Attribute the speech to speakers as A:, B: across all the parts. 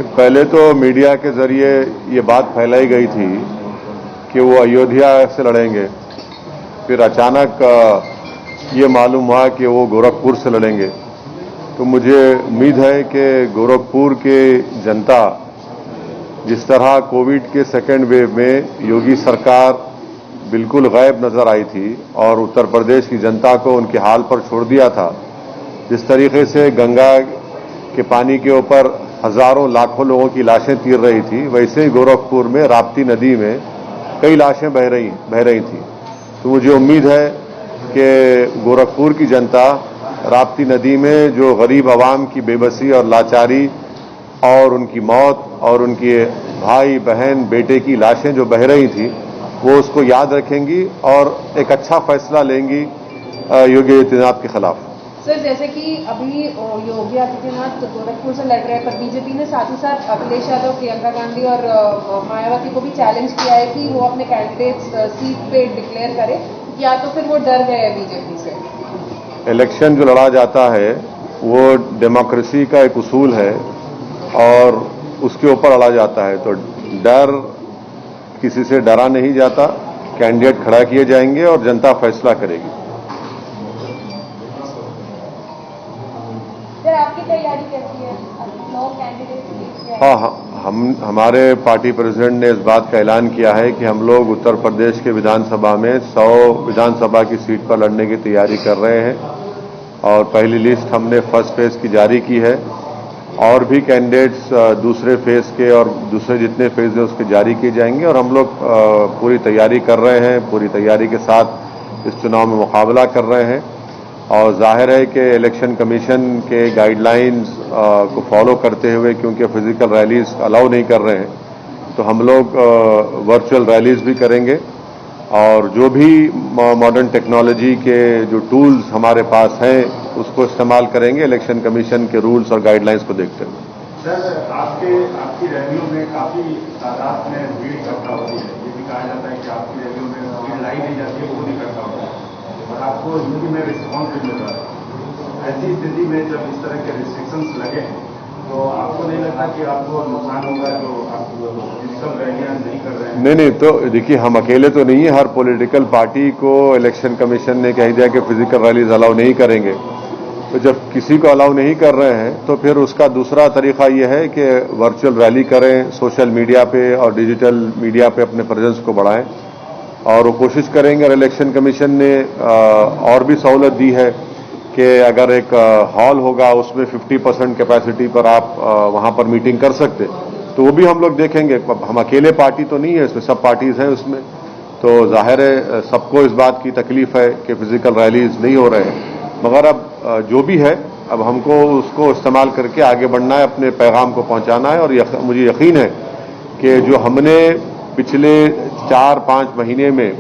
A: पहले तो मीडिया के जरिए ये बात फैलाई गई थी कि वो अयोध्या से लड़ेंगे, फिर अचानक ये मालूम हुआ कि वो गोरखपुर से लड़ेंगे। तो मुझे उम्मीद है कि गोरखपुर के जनता जिस तरह कोविड के सेकेंड वेव में योगी सरकार बिल्कुल गायब नजर आई थी और उत्तर प्रदेश की जनता को उनके हाल पर छोड़ दिया था, जिस तरीके से गंगा के पानी के ऊपर हजारों लाखों लोगों की लाशें तीर रही थी, वैसे ही गोरखपुर में राप्ती नदी में कई लाशें बह रही थी। तो मुझे उम्मीद है कि गोरखपुर की जनता राप्ती नदी में जो गरीब आवाम की बेबसी और लाचारी और उनकी मौत और उनके भाई बहन बेटे की लाशें जो बह रही थी, वो उसको याद रखेंगी और एक अच्छा फैसला लेंगी योगी आदित्यनाथ के खिलाफ।
B: सर, जैसे कि अभी योगी आदित्यनाथ गोरखपुर से लड़ रहे हैं, पर बीजेपी ने साथ ही साथ अखिलेश यादव, प्रियंका गांधी और मायावती को भी चैलेंज किया है कि वो अपने कैंडिडेट्स सीट पे डिक्लेयर करें, या तो फिर वो डर गए हैं बीजेपी से।
A: इलेक्शन जो लड़ा जाता है वो डेमोक्रेसी का एक उसूल है और उसके ऊपर लड़ा जाता है, तो डर किसी से डरा नहीं जाता। कैंडिडेट खड़ा किए जाएंगे और जनता फैसला करेगी।
B: सर, आपकी तैयारी कैसी है? 9 कैंडिडेट।
A: हाँ, हमारे पार्टी प्रेसिडेंट ने इस बात का ऐलान किया है कि हम लोग उत्तर प्रदेश के विधानसभा में 100 विधानसभा की सीट पर लड़ने की तैयारी कर रहे हैं और पहली लिस्ट हमने फर्स्ट फेज की जारी की है और भी कैंडिडेट्स दूसरे फेज के और दूसरे जितने फेज हैं उसके जारी किए जाएंगे और हम लोग पूरी तैयारी कर रहे हैं, पूरी तैयारी के साथ इस चुनाव में मुकाबला कर रहे हैं। और जाहिर है कि इलेक्शन कमीशन के गाइडलाइंस को फॉलो करते हुए, क्योंकि फिजिकल रैलीज अलाउ नहीं कर रहे हैं, तो हम लोग वर्चुअल रैलीज भी करेंगे और जो भी मॉडर्न टेक्नोलॉजी के जो टूल्स हमारे पास हैं उसको इस्तेमाल करेंगे इलेक्शन कमीशन के रूल्स और गाइडलाइंस को देखते हुए।
C: सर, आपकी रैलियों में काफी तादाद में भीड़ इकट्ठा होती है, ये भी कहा जाता है कि आपकी रैलियों में भीड़ लाई नहीं जाती है, वो भी इकट्ठा होता है और आपको यूपी में रिस्पॉन्स भी मिल रहा है। ऐसी स्थिति में जब इस तरह के रिस्ट्रिक्शंस लगे तो आपको नहीं लगता कि आपको नुकसान होगा जो आप फिजिकल रैलियां नहीं कर रहे हैं?
A: नहीं, तो देखिए, हम अकेले तो नहीं है। हर पॉलिटिकल पार्टी को इलेक्शन कमीशन ने कह दिया कि फिजिकल रैलीज अलाउ नहीं करेंगे। तो जब किसी को अलाउ नहीं कर रहे हैं तो फिर उसका दूसरा तरीका यह है कि वर्चुअल रैली करें, सोशल मीडिया पे और डिजिटल मीडिया पे अपने प्रेजेंस को बढ़ाएं और वो कोशिश करेंगे। और इलेक्शन कमीशन ने और भी सहूलत दी है कि अगर एक हॉल होगा उसमें 50% कैपेसिटी पर आप वहां पर मीटिंग कर सकते, तो वो भी हम लोग देखेंगे। हम अकेले पार्टी तो नहीं है इसमें, सब पार्टीज हैं उसमें, तो जाहिर है सबको इस बात की तकलीफ है कि फिजिकल रैलीज नहीं हो रहे हैं। मगर अब जो भी है, अब हमको उसको इस्तेमाल करके आगे बढ़ना है, अपने पैगाम को पहुंचाना है। और मुझे यकीन है कि जो हमने पिछले 4-5 महीने में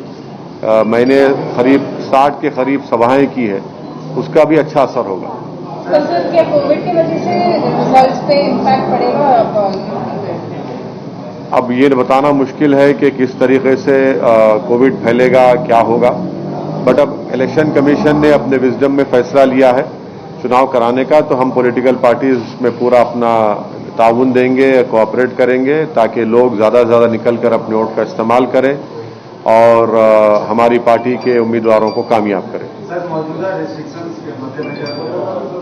A: मैंने करीब 60 के करीब सभाएं की है, उसका भी अच्छा असर होगा।
B: सर, क्या कोविड की वजह से रिजल्ट्स पे इम्पैक्ट पड़ेगा?
A: अब ये बताना मुश्किल है कि किस तरीके से कोविड फैलेगा, क्या होगा, बट अब इलेक्शन कमीशन ने अपने विजडम में फैसला लिया है चुनाव कराने का, तो हम पॉलिटिकल पार्टीज में पूरा अपना ताउन देंगे, कोऑपरेट करेंगे ताकि लोग ज्यादा से ज्यादा निकलकर अपने वोट का इस्तेमाल करें और हमारी पार्टी के उम्मीदवारों को कामयाब करें।
C: सर, मौजूदा रिस्ट्रिक्शंस के मद्देनजर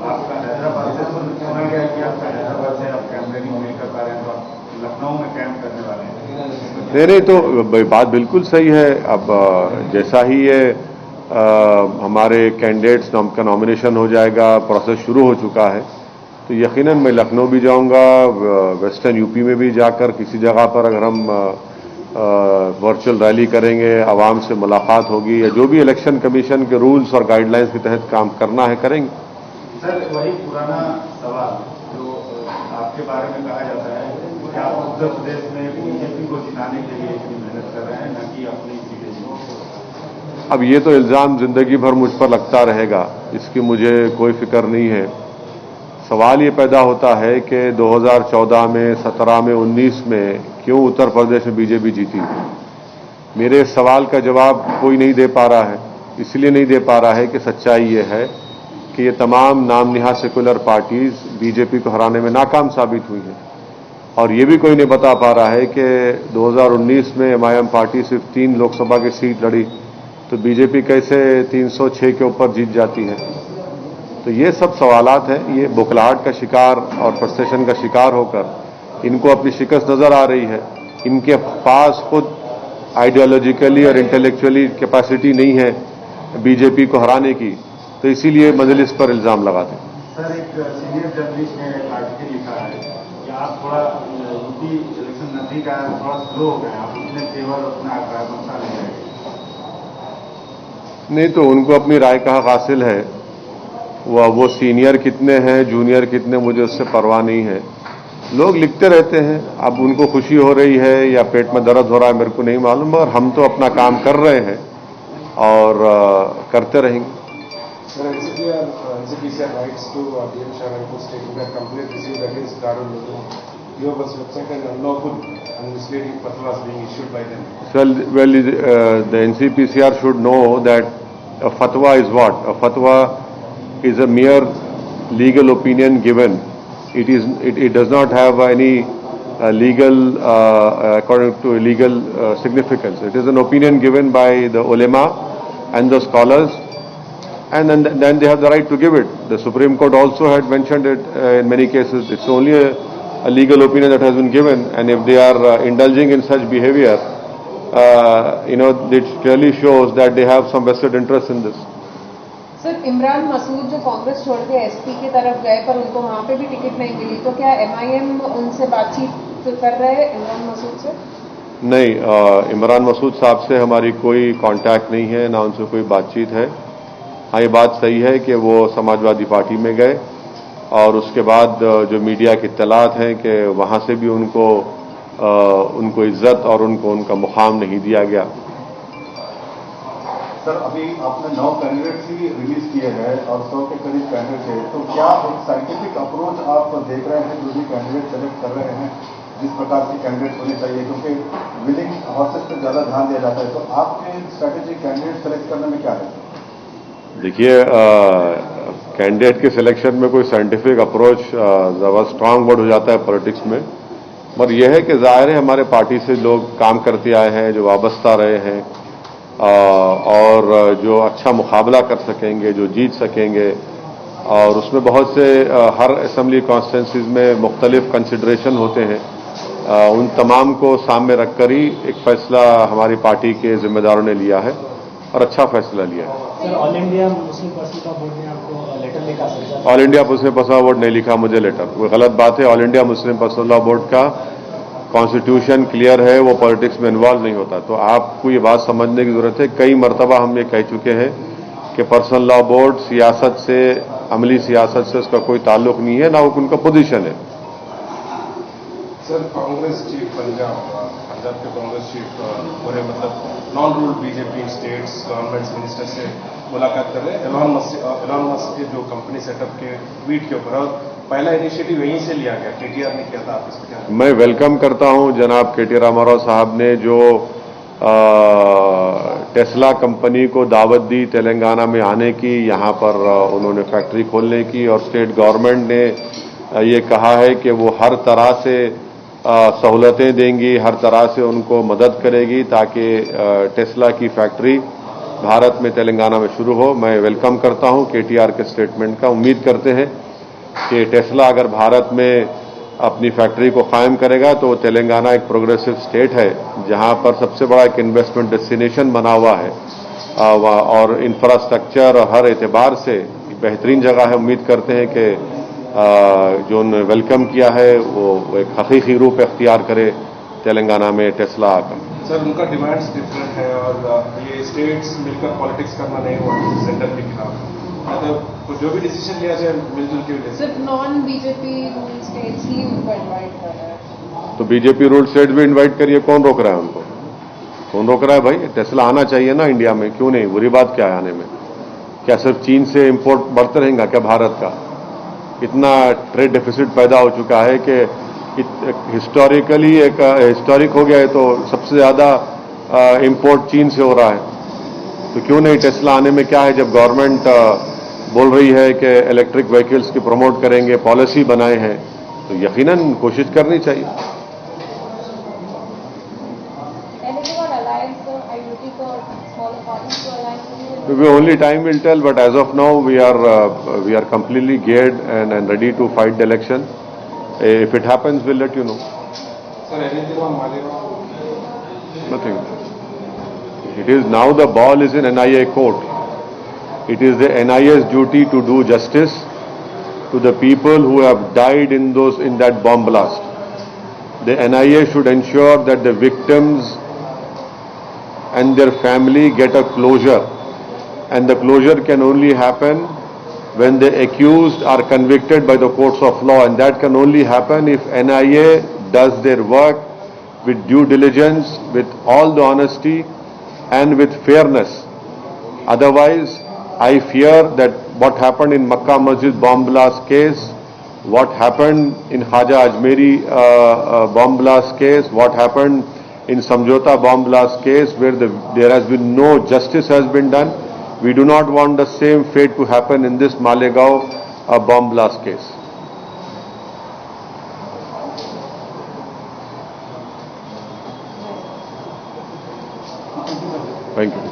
C: आपका हैदराबाद से सुना गया कि आपका हैदराबाद से आप कैंपेनिंग नहीं कर पा रहे हैं, तो आप लखनऊ में कैंप करने वाले हैं?
A: नहीं, तो बात बिल्कुल सही है। अब जैसा ही ये हमारे कैंडिडेट्स का नॉमिनेशन हो जाएगा, प्रोसेस शुरू हो चुका है, तो यकीनन मैं लखनऊ भी जाऊंगा, वेस्टर्न यूपी में भी जाकर किसी जगह पर अगर हम वर्चुअल रैली करेंगे, आवाम से मुलाकात होगी, या जो भी इलेक्शन कमीशन के रूल्स और गाइडलाइंस के तहत काम करना है करेंगे।
C: सर, वही पुराना सवाल जो आपके बारे में कहा जाता है कि आप उत्तर प्रदेश में बीजेपी को जिताने के लिए इतनी मेहनत कर रहे हैं, न कि अपनी सीटें।
A: अब ये तो इल्जाम जिंदगी भर मुझ पर लगता रहेगा, इसकी मुझे कोई फिक्र नहीं है। सवाल ये पैदा होता है कि 2014 में, 17 में, 19 में क्यों उत्तर प्रदेश में बीजेपी जीती। मेरे सवाल का जवाब कोई नहीं दे पा रहा है। इसलिए नहीं दे पा रहा है कि सच्चाई ये है कि ये तमाम नाम निहा सेकुलर पार्टीज बीजेपी को हराने में नाकाम साबित हुई हैं। और ये भी कोई नहीं बता पा रहा है कि 2019 में एमआईएम पार्टी सिर्फ 3 लोकसभा की सीट लड़ी तो बीजेपी कैसे 306 के ऊपर जीत जाती है। तो ये सब सवालात हैं। ये बुखलाहट का शिकार और फ्रस्ट्रेशन का शिकार होकर इनको अपनी शिकस्त नजर आ रही है। इनके पास खुद आइडियोलॉजिकली और इंटेलेक्चुअली कैपेसिटी नहीं है बीजेपी को हराने की, तो इसीलिए मजलिस पर इल्जाम लगाते हैं।
C: सर, एक सीनियर जर्नलिस्ट ने एक आर्टिकल लिखा है कि आप थोड़ा यूपी इलेक्शन नजदीक आया, थोड़ा स्लो हो गए, आप अपने फेवर अपना मसला ले गए।
A: नहीं तो उनको अपनी राय का हक हासिल है। वो सीनियर कितने हैं, जूनियर कितने, मुझे उससे परवाह नहीं है। लोग लिखते रहते हैं। अब उनको खुशी हो रही है या पेट में दर्द हो रहा है मेरे को नहीं मालूम, मगर हम तो अपना काम कर रहे हैं और करते रहेंगे।
D: Sir, NCPCR writes to DM Shah stating that complaint received against Darul Uloom Yoga's website and unlawful and misleading fatwas being issued by them.
A: Well, the NCPCR should know that a fatwa is what? A fatwa is a mere legal opinion given. It does not have any legal, according to legal significance. It is an opinion given by the ulema and the scholars, and then they have the right to give it. The Supreme Court also had mentioned it in many cases. It's only a legal opinion that has been given, and if they are indulging in such behavior, it clearly shows that they have some vested interest in this.
B: Sir, Imran Masood जो कांग्रेस छोड़ के SP की तरफ गए पर उनको वहां पे भी टिकट नहीं मिली, तो क्या एमआईएम उनसे बातचीत कर रहे हैं इमरान मसूद से?
A: नहीं, इमरान मसूद साहब से हमारी कोई कांटेक्ट नहीं है, ना उनसे कोई बातचीत है। हाँ, ये बात सही है कि वो समाजवादी पार्टी में गए और उसके बाद जो मीडिया की इत्तलात हैं कि वहां से भी उनको इज्जत और उनका मुकाम नहीं दिया गया।
E: सर, अभी आपने 9 कैंडिडेट्स ही रिलीज किए हैं और 100 के करीब कैंडिडेट है, तो क्या एक साइंटिफिक अप्रोच आप देख रहे हैं जो भी कैंडिडेट सेलेक्ट कर रहे हैं, जिस प्रकार के कैंडिडेट होने चाहिए, क्योंकि विनिंग हॉर्सेस पर ज्यादा ध्यान दिया जाता है, तो आपके स्ट्रैटेजी कैंडिडेट सेलेक्ट करने में क्या है?
A: देखिए, कैंडिडेट के सिलेक्शन में कोई साइंटिफिक अप्रोच ज़्यादा स्ट्रांग वर्ड हो जाता है पॉलिटिक्स में, मगर यह है कि जाहिर है हमारे पार्टी से लोग काम करते आए हैं, जो वाबस्ता रहे हैं और जो अच्छा मुकाबला कर सकेंगे, जो जीत सकेंगे, और उसमें बहुत से हर असेंबली कॉन्स्टिट्यूंसीज में मुख्तलिफ कंसिडरेशन होते हैं। उन तमाम को सामने रखकर ही एक फैसला हमारी पार्टी के जिम्मेदारों ने लिया है और अच्छा फैसला लिया है।
F: Sir, all India Muslim personal board ने आपको लेटर लिखा sir?
A: All India Muslim personal board नहीं लिखा मुझे लेटर, वो गलत बात है। All India Muslim personal board का कॉन्स्टिट्यूशन क्लियर है, वो पॉलिटिक्स में इन्वॉल्व नहीं होता। तो आपको ये बात समझने की जरूरत है। कई मरतबा हम ये कह चुके हैं कि पर्सनल लॉ बोर्ड सियासत से, अमली सियासत से उसका कोई ताल्लुक नहीं है, ना वो उनका पोजीशन है।
D: सर, कांग्रेस चीफ पंजाब के कांग्रेस चीफ पूरे non rule BJP states governments minister से मुलाकात कर रहे हैं एलॉन मस्क के जो कंपनी सेटअप के ट्वीट के ऊपर, और पहला इनिशिएटिव यहीं से लिया गया, केटीआर ने किया था। आप इसको क्या? मैं
A: वेलकम करता हूं जनाब केटी रामाराव साहब ने जो टेस्ला कंपनी को दावत दी तेलंगाना में आने की, यहां पर उन्होंने फैक्ट्री खोलने की, और स्टेट गवर्नमेंट ने ये कहा है कि वो हर तरह से सहूलतें देंगी, हर तरह से उनको मदद करेगी ताकि टेस्ला की फैक्ट्री भारत में तेलंगाना में शुरू हो। मैं वेलकम करता हूं केटीआर के स्टेटमेंट का। उम्मीद करते हैं कि टेस्ला अगर भारत में अपनी फैक्ट्री को कायम करेगा तो तेलंगाना एक प्रोग्रेसिव स्टेट है जहां पर सबसे बड़ा एक इन्वेस्टमेंट डेस्टिनेशन बना हुआ है और इंफ्रास्ट्रक्चर और हर एतबार से बेहतरीन जगह है। उम्मीद करते हैं कि जो उन्होंने वेलकम किया है वो एक हकीकी रूप इख्तियार करे तेलंगाना में टेस्ला आकर।
D: सर, उनका डिमांड्स डिफरेंट है और ये स्टेट्स मिलकर पॉलिटिक्स करना नहीं हुआ सेंटर के खिलाफ, मतलब जो भी डिसीजन लिया जाए मिलजुल के।
B: सिर्फ नॉन बीजेपी स्टेट्स ही उनको इन्वाइट कर रहा है, तो
A: बीजेपी रूल स्टेट भी इन्वाइट करिए, कौन रोक रहा है उनको? कौन रोक रहा है भाई? टेस्ला आना चाहिए ना इंडिया में, क्यों नहीं? बुरी बात क्या है आने में? क्या सिर्फ चीन से इंपोर्ट बढ़ते रहेगा क्या भारत का? इतना ट्रेड डेफिसिट पैदा हो चुका है कि हिस्टोरिकली एक हिस्टोरिक हो गया है, तो सबसे ज्यादा इंपोर्ट चीन से हो रहा है। तो क्यों नहीं टेस्ला आने में क्या है? जब गवर्नमेंट बोल रही है कि इलेक्ट्रिक व्हीकल्स की प्रमोट करेंगे, पॉलिसी बनाए हैं, तो यकीनन कोशिश करनी चाहिए।
G: Anything on alliance, are you looking for smaller parties to align with you?
A: Maybe only time will tell, but as of now we are completely geared and ready to fight the election. If it happens, we'll let you know.
D: Sir, anything on Malegaon?
A: Nothing. It is now the ball is in NIA court. It is the NIA's duty to do justice to the people who have died in that bomb blast. The NIA should ensure that the victims and their family get a closure, and the closure can only happen when the accused are convicted by the courts of law, and that can only happen if NIA does their work with due diligence, with all the honesty and with fairness. Otherwise, I fear that what happened in Makkah Masjid bomb blast case, what happened in Khaja Ajmeri bomb blast case, what happened in Samjhota bomb blast case, where there has been no justice has been done. We do not want the same fate to happen in this Malegaon bomb blast case. Thank you.